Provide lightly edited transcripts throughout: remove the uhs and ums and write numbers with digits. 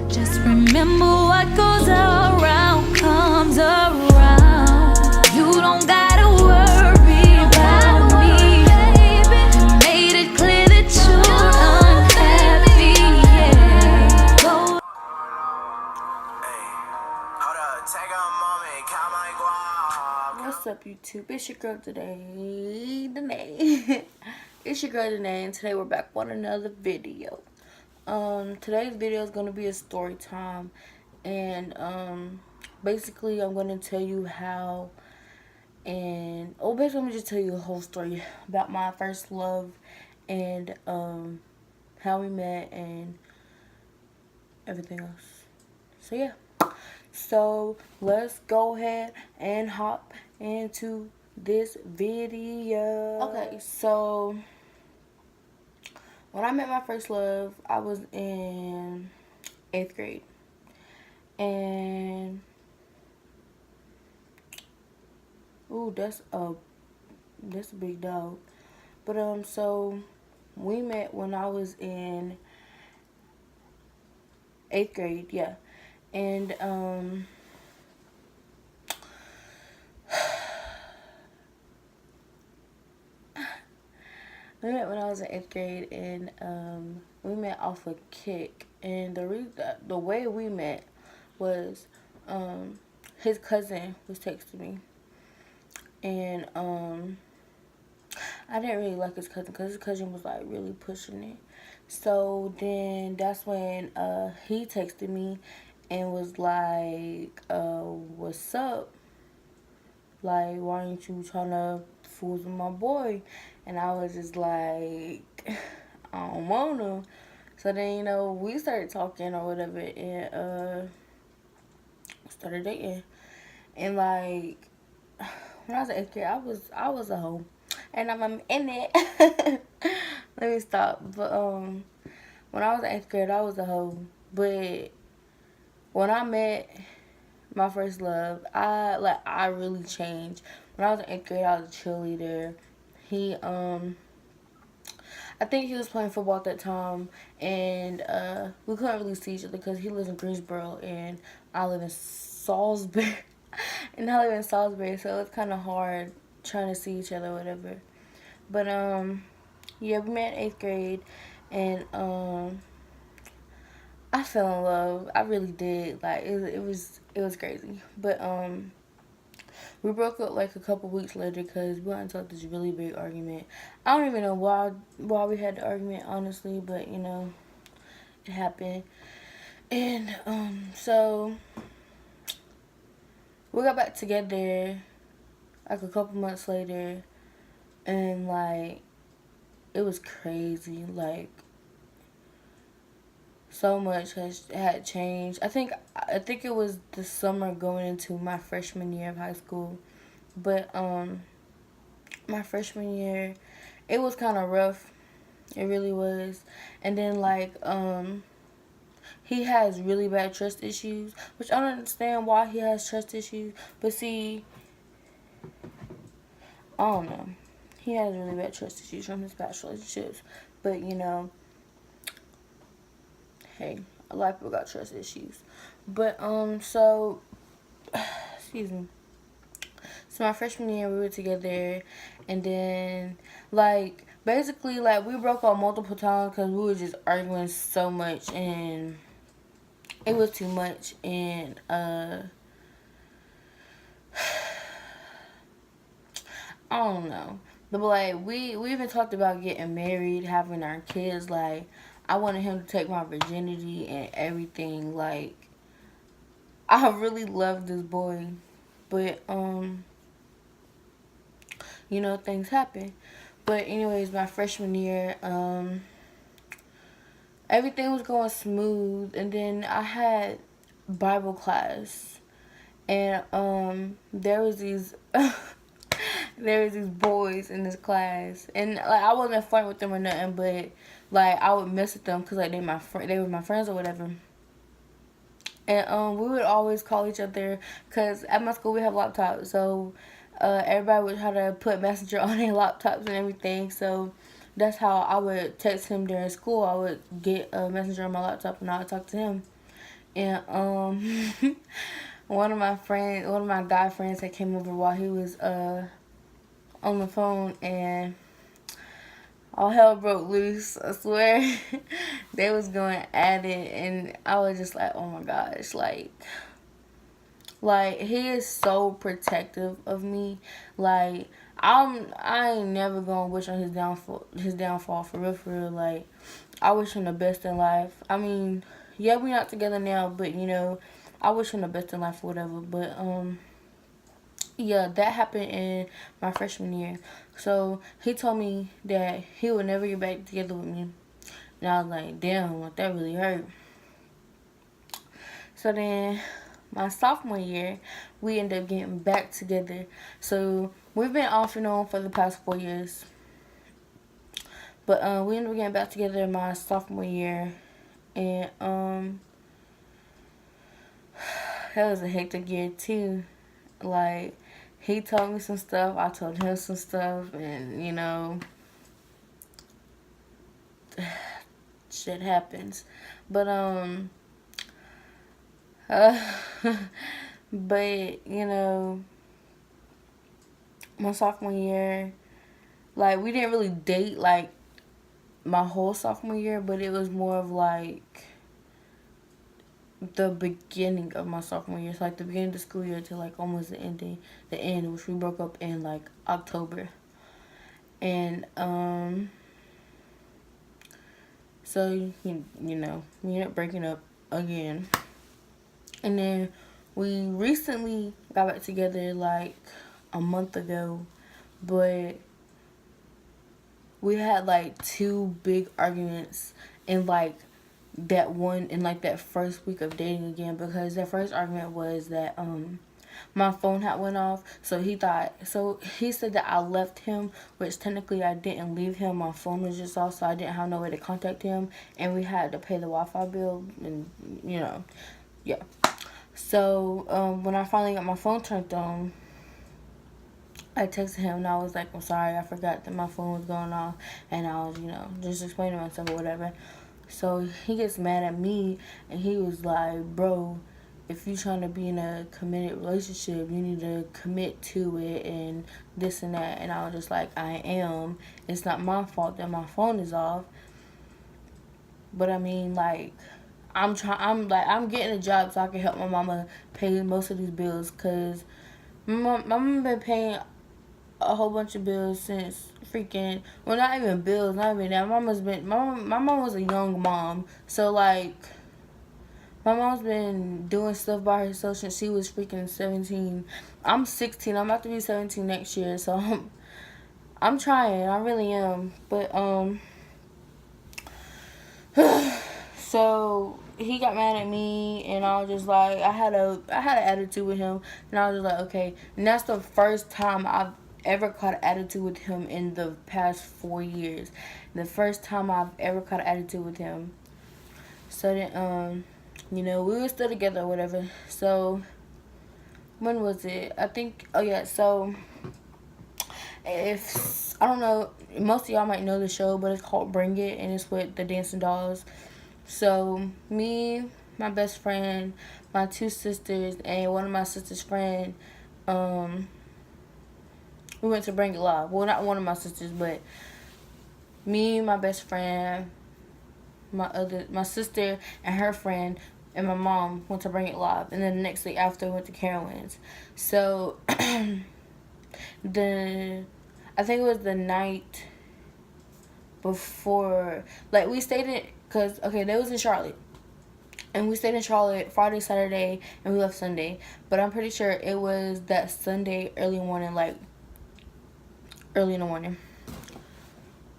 Just remember what goes around comes around. You don't gotta worry about me. Made it clear that you're unhappy, yeah. Go. What's up, YouTube? It's your girl today. It's your girl today, and today we're back with another video. Today's video is gonna be a story time, and basically I'm gonna tell you how, and basically I'm gonna just tell you a whole story about my first love, and how we met and everything else. So yeah. So let's go ahead and hop into this video. Okay, so when I met my first love, I was in 8th grade. And ooh, that's a big dog. But so we met when I was in 8th grade, yeah. And we met when I was in 8th grade, and we met off a kick. And the way we met was his cousin was texting me, and I didn't really like his cousin because his cousin was like really pushing it. So then that's when he texted me and was like, what's up? Like, why aren't you trying to fool with my boy? And I was just like, I don't want to. So then, we started talking or whatever, and started dating. And like, when I was in 8th grade, I was a hoe, and I'm in it. Let me stop. But when I was in 8th grade, I was a hoe. But when I met my first love, I really changed. When I was in 8th grade, I was a cheerleader. He I think he was playing football at that time, and we couldn't really see each other because he lives in Greensboro and I live in Salisbury. So it's kind of hard trying to see each other or whatever. But yeah, we met in 8th grade, and I fell in love. I really did. Like, it was crazy. But we broke up like a couple weeks later because we got into like this really big argument. I don't even know why we had the argument, honestly, but it happened. And so we got back together like a couple months later, and like it was crazy. Like, so much had changed. I think it was the summer going into my freshman year of high school. But my freshman year, it was kind of rough. It really was. And then like he has really bad trust issues, which I don't understand why he has trust issues. But see, I don't know. He has really bad trust issues from his past relationships. But hey, a lot of people got trust issues. But so excuse me. So my freshman year, we were together, and then like basically like we broke up multiple times because we were just arguing so much, and it was too much. And I don't know. But like we even talked about getting married, having our kids. Like, I wanted him to take my virginity and everything. Like, I really love this boy. But things happen. But anyways, my freshman year, everything was going smooth, and then I had Bible class, and there was these boys in this class, and like I wasn't flirting with them or nothing, but like I would mess with them because like they were my friends or whatever. And we would always call each other because at my school we have laptops, so everybody would try to put Messenger on their laptops and everything. So that's how I would text him during school. I would get a Messenger on my laptop and I would talk to him. And one of my guy friends that came over while he was on the phone, and all hell broke loose. I swear. They was going at it, and I was just like, oh my gosh, like he is so protective of me. Like I ain't never gonna wish on his downfall for real, for real. Like I wish him the best in life. I mean, yeah, we not together now, but you know, I wish him the best in life or whatever. But yeah, that happened in my freshman year. So he told me that he would never get back together with me. And I was like, damn, like that really hurt. So then my sophomore year, we ended up getting back together. So we've been off and on for the past 4 years. But we ended up getting back together in my sophomore year. And that was a hectic year too. Like, he told me some stuff, I told him some stuff, and you know, shit happens. But but you know, my sophomore year, like we didn't really date like my whole sophomore year, but it was more of like the beginning of my sophomore year. So like the beginning of the school year to like almost the end, which we broke up in like October. And so you know, we ended up breaking up again. And then we recently got back together like a month ago, but we had like 2 big arguments in like that first week of dating again, because that first argument was that my phone had went off. So he said that I left him, which technically I didn't leave him. My phone was just off, so I didn't have no way to contact him, and we had to pay the Wi-Fi bill, and you know, yeah. So when I finally got my phone turned on, I texted him and I was like, I'm sorry, I forgot that my phone was going off, and I was, you know, just explaining myself or whatever. So he gets mad at me, and he was like, bro, if you're trying to be in a committed relationship, you need to commit to it and this and that. And I was just like, I am. It's not my fault that my phone is off. But I mean, like, I'm getting a job so I can help my mama pay most of these bills, because my mama been paying a whole bunch of bills since freaking, well, not even bills, not even that. My mom was a young mom, so like my mom's been doing stuff by herself since she was freaking 17. I'm 16. I'm about to be 17 next year, so I'm trying. I really am. But so he got mad at me, and I was just like, I had an attitude with him, and I was just like, okay. And that's the first time I've ever caught an attitude with him in the past 4 years. The first time I've ever caught an attitude with him. So then you know, we were still together or whatever. So when was it? I think, oh yeah, so if I don't know, most of y'all might know the show, but it's called Bring It, and it's with the Dancing Dolls. So me, my best friend, my 2 sisters, and one of my sister's friend, we went to Bring It Live. Well, not one of my sisters, but me, my best friend, my sister and her friend, and my mom went to Bring It Live. And then the next day after, we went to Carowinds. So I think it was the night before, like we stayed in, cause okay, they was in Charlotte, and we stayed in Charlotte Friday, Saturday, and we left Sunday. But I'm pretty sure it was that Sunday early morning, like early in the morning.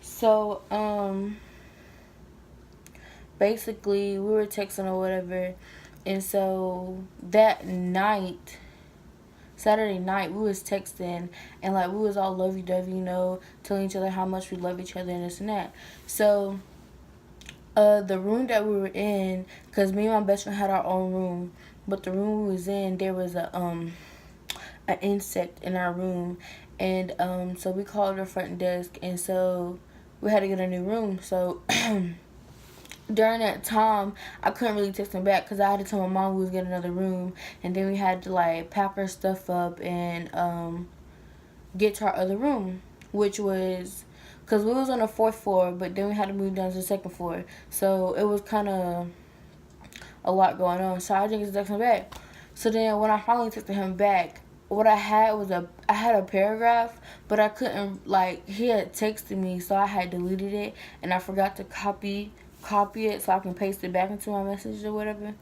So basically we were texting or whatever, and so that night, Saturday night, we was texting, and like we was all lovey-dovey, you know, telling each other how much we love each other and this and that. So the room that we were in, because me and my best friend had our own room, but the room we was in, there was an insect in our room, and so we called the front desk, and so we had to get a new room. So during that time, I couldn't really text him back because I had to tell my mom we was getting another room, and then we had to like pack our stuff up and get to our other room, which was because we was on the 4th floor, but then we had to move down to the 2nd floor, so it was kind of a lot going on. So I didn't text him back. So then when I finally texted him back, what I had was I had a paragraph, but I couldn't, like, he had texted me, so I had deleted it, and I forgot to copy it so I can paste it back into my message or whatever.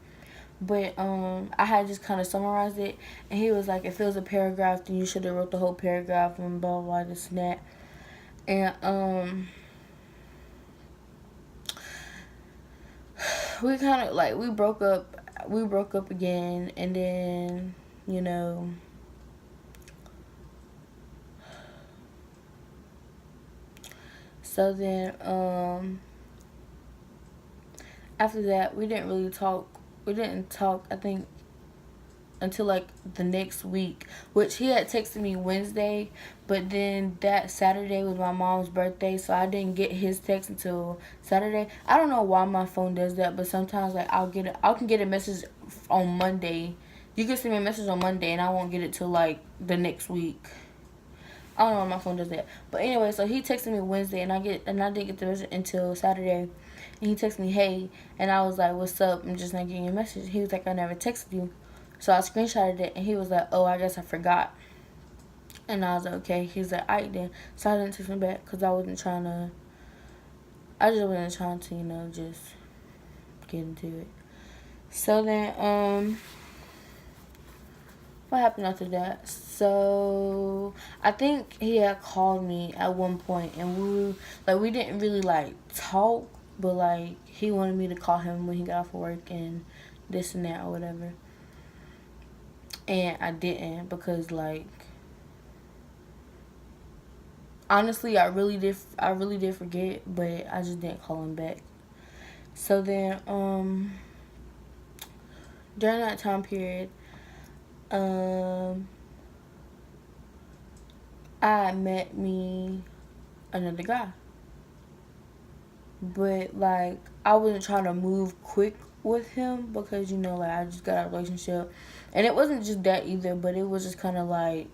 But I had just kind of summarized it, and he was like, if it was a paragraph, then you should have wrote the whole paragraph and blah blah blah, this and that. And we kind of like we broke up again, and then so then after that we didn't talk, I think, until like the next week, which he had texted me Wednesday, but then that Saturday was my mom's birthday, so I didn't get his text until Saturday. I don't know why my phone does that, but sometimes like I can get a message on Monday. You can send me a message on Monday and I won't get it till like the next week. I don't know why my phone does that. But anyway, so he texted me Wednesday, and I didn't get the message until Saturday. And he texted me, hey, and I was like, what's up? I'm just not getting your message. He was like, I never texted you. So I screenshotted it, and he was like, oh, I guess I forgot. And I was like, okay. He was like, alright then. So I didn't text him back because I just wasn't trying to, just get into it. So then, what happened after that? So I think he had called me at one point, and we didn't really like talk, but like he wanted me to call him when he got off work and this and that or whatever. And I didn't because like honestly I really did forget, but I just didn't call him back. So then during that time period, I met me another guy. But like I wasn't trying to move quick with him because like I just got a relationship, and it wasn't just that either, but it was just kind of like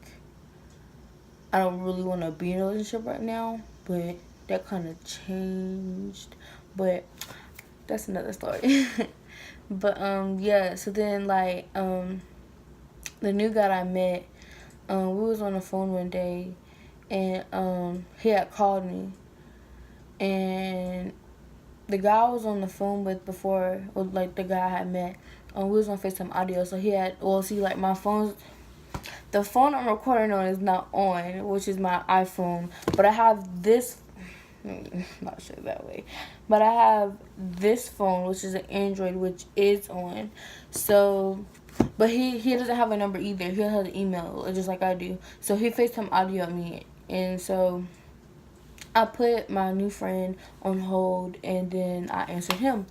I don't really want to be in a relationship right now, but that kind of changed, but that's another story. But yeah, so then like the new guy I met, we was on the phone one day, and he had called me, and the guy I was on the phone with before, or like the guy I had met, we was on FaceTime audio, so he had, like my phone's, the phone I'm recording on is not on, which is my iPhone, but I have this, not sure that way, but I have this phone, which is an Android, which is on, so, but he doesn't have a number either, he has an email, just like I do, so he FaceTime audio me, and so I put my new friend on hold, and then I answered him.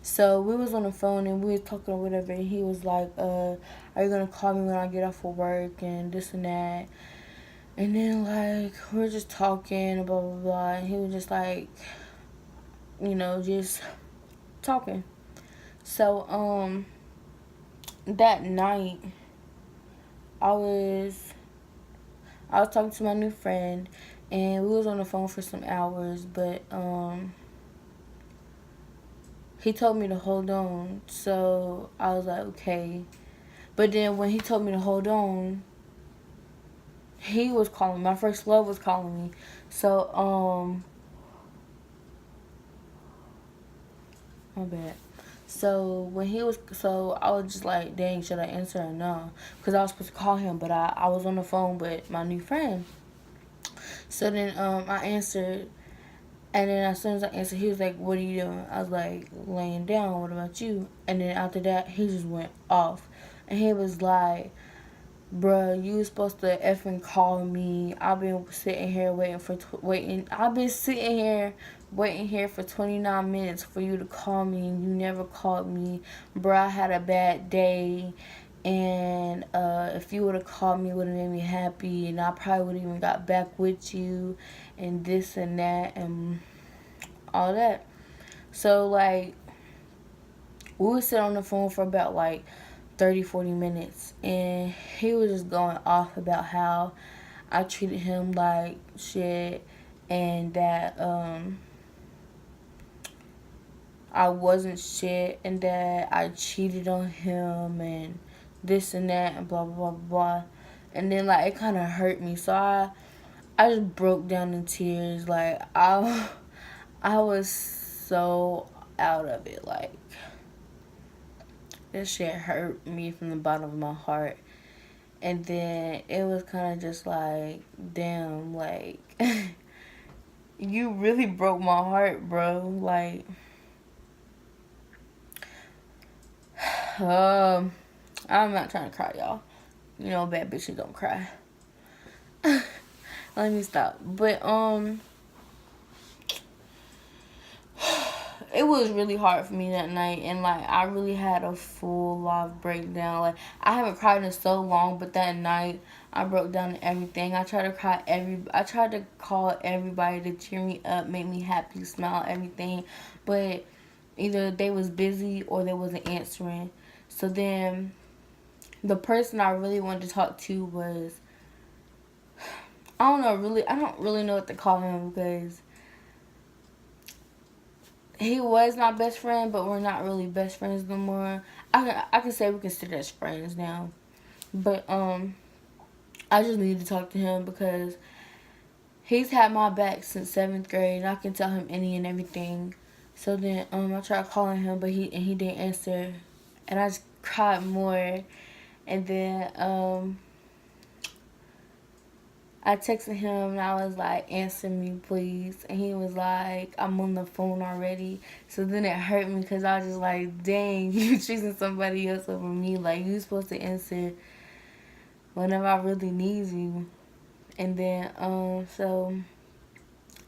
So we was on the phone, and we was talking or whatever, and he was like, are you going to call me when I get off of work, and this and that. And then, like, we were just talking, blah, blah, blah, and he was just like, just talking. So, that night, I was talking to my new friend, and we was on the phone for some hours, but he told me to hold on, so I was like, okay. But then when he told me to hold on, he was calling me. My first love was calling me. So, my bad. So I was just like, dang, should I answer or no? Because I was supposed to call him, but I was on the phone with my new friend. So then I answered, and then as soon as I answered, he was like, what are you doing? I was like, laying down. What about you? And then after that, he just went off. And he was like, bruh, you was supposed to effing call me. I've been sitting here waiting here for 29 minutes for you to call me, and you never called me. Bruh, I had a bad day, and if you would have called me, it would have made me happy, and I probably would have even got back with you, and this and that, and all that. So, like, We would sit on the phone for about like 30-40 minutes, and he was just going off about how I treated him like shit, and that I wasn't shit, and that I cheated on him and this and that and blah blah blah blah. And then like it kind of hurt me, so I just broke down in tears. Like I was so out of it. Like this shit hurt me from the bottom of my heart. And then it was kind of just like, damn, like you really broke my heart, bro. Like I'm not trying to cry, y'all. You know, bad bitches don't cry. Let me stop. But it was really hard for me that night, and like I really had a full life breakdown. Like I haven't cried in so long, but that night I broke down and everything. I tried to call everybody to cheer me up, make me happy, smile, everything, but either they was busy or they wasn't answering. So then the person I really wanted to talk to was, I don't really know what to call him, because he was my best friend, but we're not really best friends no more. I can say we consider us friends now. But I just need to talk to him because he's had my back since 7th grade, and I can tell him any and everything. So then I tried calling him, but he didn't answer, and I just cried more. And then I texted him and I was like, answer me please. And he was like, I'm on the phone already. So then it hurt me because I was just like, dang, you choosing somebody else over me. Like, you supposed to answer whenever I really need you. And then, so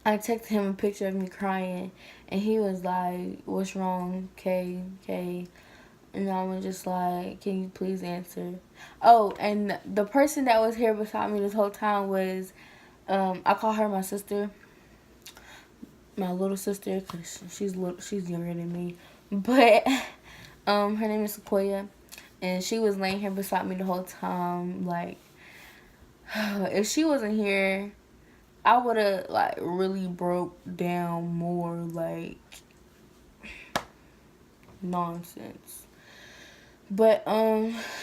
I texted him a picture of me crying. And he was like, what's wrong, Kay? And I was just like, can you please answer? Oh, and the person that was here beside me this whole time was, I call her my sister. My little sister, because she's younger than me. But, her name is Sequoia. And she was laying here beside me the whole time. Like, if she wasn't here, I would have, like, really broke down more, like, nonsense. But,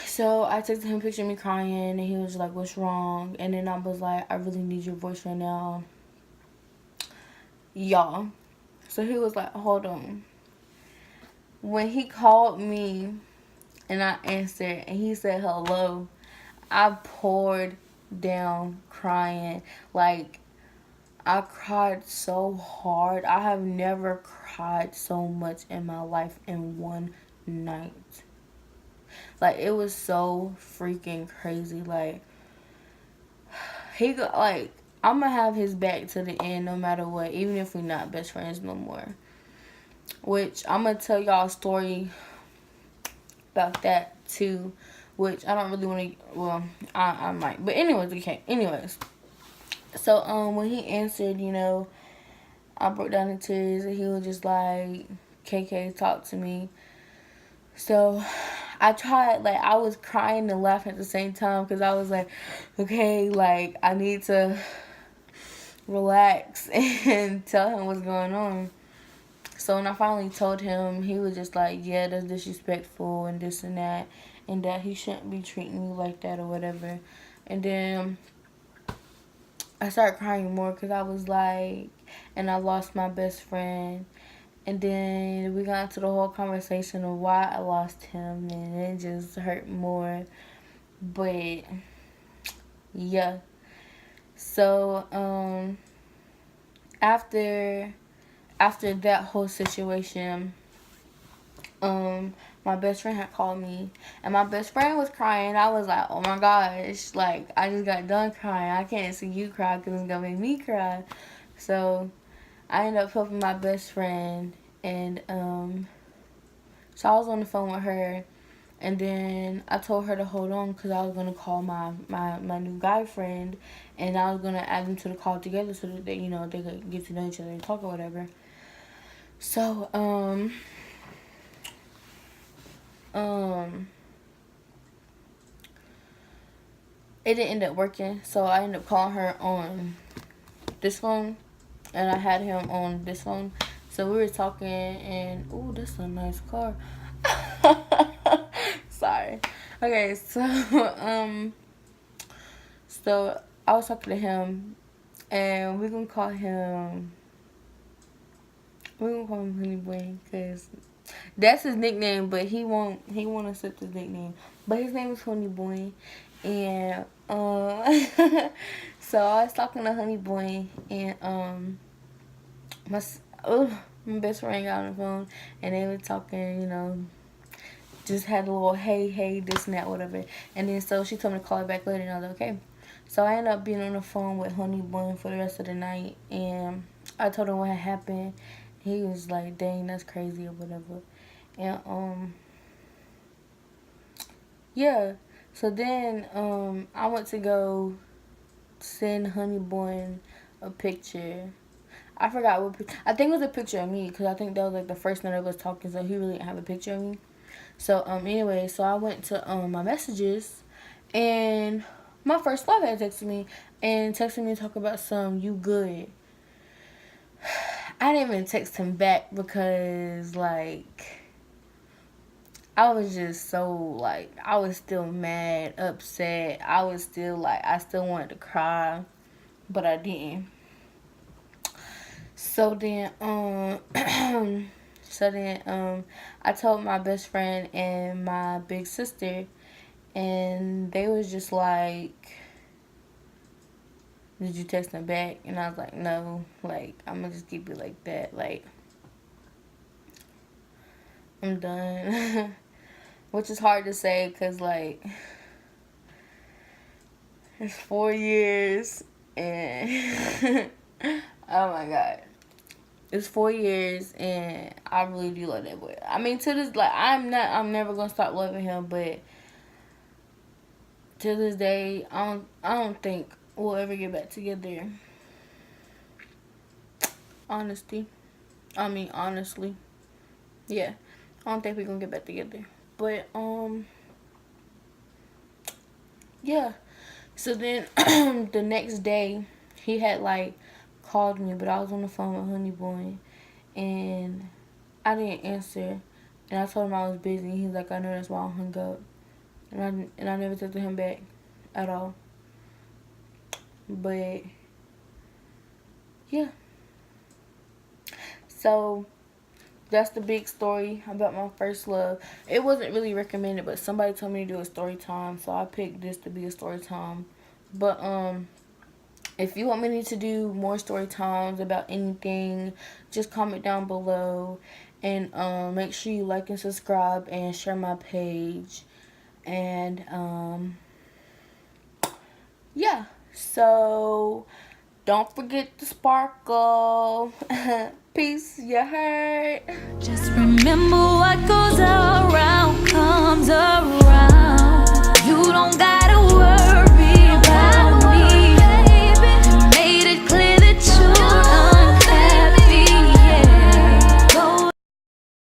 so I texted him a picture of me crying, and he was like, what's wrong? And then I was like, I really need your voice right now. Y'all. So he was like, hold on. When he called me, and I answered, and he said hello, I poured down crying. Like, I cried so hard. I have never cried so much in my life in one night. Like, it was so freaking crazy. Like, I'm gonna have his back to the end no matter what, even if we're not best friends no more. Which, I'm gonna tell y'all a story about that too, which I don't really want to, well, I might. But anyways, okay. Anyways. So, when he answered, you know, I broke down in tears, and he was just like, KK, talk to me. So, I tried, like, I was crying and laughing at the same time, because I was like, okay, like, I need to relax and tell him what's going on. So, when I finally told him, he was just like, yeah, that's disrespectful, and this and that he shouldn't be treating me like that or whatever. And then I started crying more, because I was like, and I lost my best friend. And then we got into the whole conversation of why I lost him, and it just hurt more. But, yeah. So, after that whole situation, my best friend had called me, and my best friend was crying. I was like, oh my gosh, like, I just got done crying. I can't see you cry because it's going to make me cry. So, I ended up helping my best friend, and so I was on the phone with her, and then I told her to hold on because I was going to call my new guy friend, and I was going to add them to the call together so that they, you know, they could get to know each other and talk or whatever. So, it didn't end up working, so I ended up calling her on this phone, and I had him on this phone. So we were talking, and oh, that's a nice car. Sorry. Okay, so I was talking to him, and we're gonna call him Honey Boy, because that's his nickname, but he won't accept his nickname. But his name is Honey Boy. And so I was talking to Honey Boy, and my best friend got on the phone, and they were talking, you know, just had a little hey, this and that, whatever. And then so she told me to call her back later, and I was like, okay. So I ended up being on the phone with Honey Boy for the rest of the night, and I told him what had happened. He was like, dang, that's crazy or whatever. And yeah. So then I went to go send Honey Boy a picture. I forgot what picture. I think it was a picture of me, because I think that was like the first night I was talking, so he really didn't have a picture of me. So anyway, so I went to my messages, and my first love had texted me to talk about some "you good." I didn't even text him back because, like, I was just so, like, I was still mad, upset. I was still, like, I still wanted to cry, but I didn't. So then, I told my best friend and my big sister, and they was just like, did you text him back? And I was like, no, like, I'm gonna just keep it like that, like, I'm done. Which is hard to say, because, like, it's 4 years, and oh my God. It's 4 years, and I really do love that boy. I mean, to this, like, I'm never gonna stop loving him, but to this day, I don't think we'll ever get back together. Honestly, yeah, I don't think we're gonna get back together. But yeah. So then the next day, he had like called me, but I was on the phone with Honey Boy, and I didn't answer, and I told him I was busy. He's like, I know, that's why I hung up, and I never talked to him back at all. But yeah, so that's the big story about my first love. It wasn't really recommended, but somebody told me to do a story time, so I picked this to be a story time. But if you want me to do more story times about anything, just comment down below, and make sure you like and subscribe and share my page. And yeah, so don't forget to sparkle. Peace, you heard. Just remember what goes around comes around.